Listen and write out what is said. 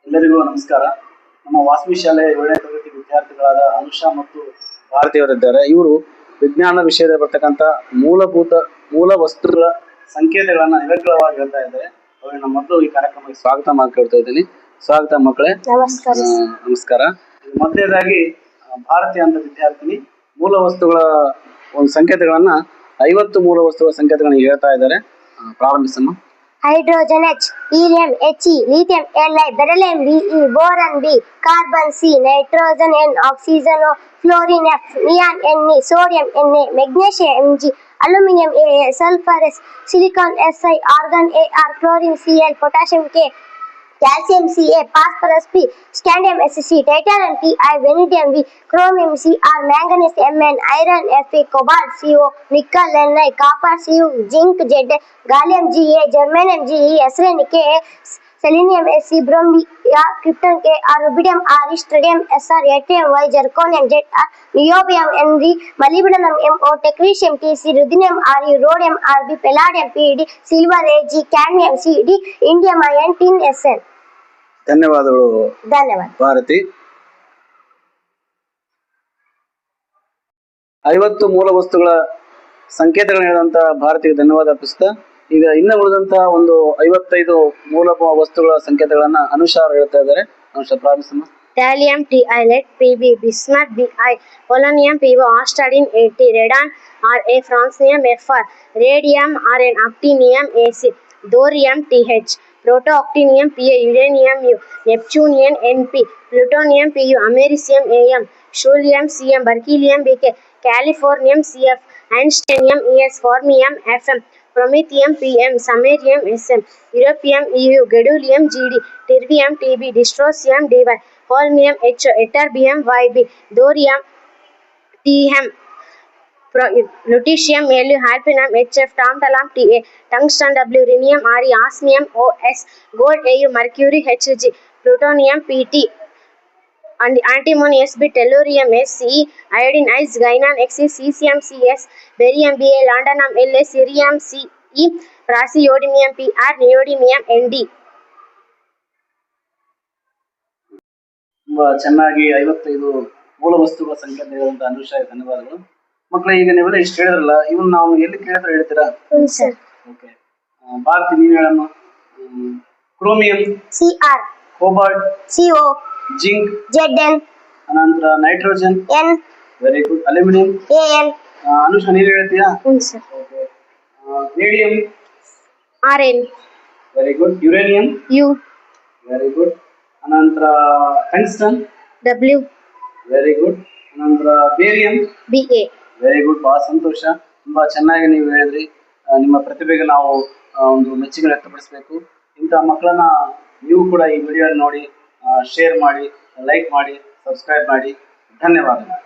ಎಲ್ಲರಿಗೂ ನಮಸ್ಕಾರ. ನಮ್ಮ ವಾಸವಿ ಶಾಲೆ 7ನೇ ತರಗತಿ ವಿದ್ಯಾರ್ಥಿಗಳಾದ ಅನುಷಾ ಮತ್ತು ಭಾರತಿಯವರಿದ್ದಾರೆ. ಇವರು ವಿಜ್ಞಾನ ವಿಷಯದಲ್ಲಿ ಬರ್ತಕ್ಕಂಥ ಮೂಲ ವಸ್ತುಗಳ ಸಂಕೇತಗಳನ್ನ ನಿರರ್ಗಳವಾಗಿ ಹೇಳ್ತಾ ಇದ್ದಾರೆ. ಅವರನ್ನ ಮೊದಲು ಈ ಕಾರ್ಯಕ್ರಮಕ್ಕೆ ಸ್ವಾಗತ ಮಾಡ್ಕೊಳ್ತಾ ಇದ್ದೀನಿ. ಸ್ವಾಗತ ಮಕ್ಕಳೇ. ನಮಸ್ಕಾರ. ಮೊದಲನೇದಾಗಿ ಭಾರತಿ ಅಂತ ವಿದ್ಯಾರ್ಥಿನಿ ಮೂಲ ವಸ್ತುಗಳ ಒಂದು ಸಂಕೇತಗಳನ್ನ 50 ಮೂಲ ವಸ್ತುಗಳ ಸಂಕೇತಗಳನ್ನ ಹೇಳ್ತಾ ಇದ್ದಾರೆ. ಪ್ರಾರಂಭಿಸೋಣ. Hydrogen H, helium He, lithium Li, beryllium Be, boron B, carbon C, nitrogen N, oxygen O, fluorine F, neon Ne, sodium Na, magnesium Mg, aluminum Al, sulfur S, silicon Si, argon Ar, chlorine Cl, potassium K, calcium Ca, phosphorus P, scandium Sc, titanium Ti, vanadium V, chromium Cr, manganese Mn, iron Fe, cobalt Co, nickel Ni, copper Cu, zinc Zd, gallium Ga, germanium Ge, arsenic K, selenium Sc, bromine krypton K, rubidium R, strontium Sr, yttrium Y, zirconium Zr, niobium Nd, molybdenum Mo, technetium Tc, ruthenium Ru, rhodium Rb, palladium Pd, silver Ag, cadmium Cd, indium iron, tin Sn. ಧನ್ಯವಾದಗಳು ಭಾರತಿ. 50 ಮೂಲ ವಸ್ತುಗಳ ಸಂಕೇತಗಳನ್ನ ಹೇಳಿದಂತ ಭಾರತಿಗೆ ಧನ್ಯವಾದ ಅರ್ಪಿಸ್ತಾ, ಈಗ ಇನ್ನ ಉಳಿದಂತ ಒಂದು 55 ಮೂಲ ವಸ್ತುಗಳ ಸಂಕೇತಗಳನ್ನ ಅನುಷಾ ಹೇಳ್ತಾ ಇದ್ದಾರೆ. ಅನುಷಾ ಪ್ರಾರಂಭಿಸೋಣ. Thallium Ti, lead Pb, bismuth Bi, polonium Po, astatine At, radon Ra, francium Fr, radium Rn, actinium Ac, thorium Th, proto-actinium Pa, uranium U, neptunium Np, plutonium Pu, americium Am, thulium Cm, berkelium Bk, californium Cf, einsteinium Es, fermium Fm, promethium Pm, samarium Sm, europium Eu, gadolinium Gd, terbium Tb, dysprosium Dy, holmium Ho, ytterbium Yb, thorium Tm, lutetium Lu, hafnium Hf, tantalum Ta, tungsten W, rhenium Re, osmium Os, gold Au, mercury Hg, plutonium Pt, and antimony Sb, tellurium Se, iodine Is, gynon Xe, cesium Cs, barium Ba, lanthanum La, cerium Ce, praseodymium Pr, neodymium Nd. ತುಂಬಾ ಚೆನ್ನಾಗಿ 55 ಮೂಲ ವಸ್ತುಗಳ ಸಂಕೇತ ಹೇಳಿದಂತ ಅನುಷಾಗೆ ಧನ್ಯವಾದಗಳು. ಮಕ್ಕಳೇ, ಈಗ ನೀವೆಲ್ಲ ಇಷ್ಟು ಹೇಳಿದ್ರಲ್ಲ, ಇವನ್ ನಾವು ಎಲ್ಲಿ ಕೇಳಿದ್ರೆ ಹೇಳ್ತೀರಾ? ಓಕೆ, ಭಾರತಿ ನೀವ್ ಹೇಳಮ್ಮ. Chromium Cr, cobalt Co, zinc Zn, ಅನಂತರ nitrogen N, very good, aluminium Al, Anusha ನೀವ್ ಹೇಳ್ತೀಯಾ? Okay, radium Rn, very good, uranium U, very good, ಅನಂತರ ಟಂಗ್ಸ್ಟನ್ W, ವೆರಿ ಗುಡ್, ಅನಂತರ ಬೇರಿಯಂ Ba. Very good. ಬಹಳ ಸಂತೋಷ, ತುಂಬಾ ಚೆನ್ನಾಗಿ ನೀವು ಹೇಳಿದ್ರಿ. ನಿಮ್ಮ ಪ್ರತಿಭೆಗೆ ನಾವು ಒಂದು ಮೆಚ್ಚುಗೆ ವ್ಯಕ್ತಪಡಿಸಬೇಕು. ಇಂತಹ ಮಕ್ಕಳನ್ನ ನೀವು ಕೂಡ ಈ ವಿಡಿಯೋ ನೋಡಿ ಶೇರ್ ಮಾಡಿ, ಲೈಕ್ ಮಾಡಿ, ಸಬ್ಸ್ಕ್ರೈಬ್ ಮಾಡಿ. ಧನ್ಯವಾದಗಳು.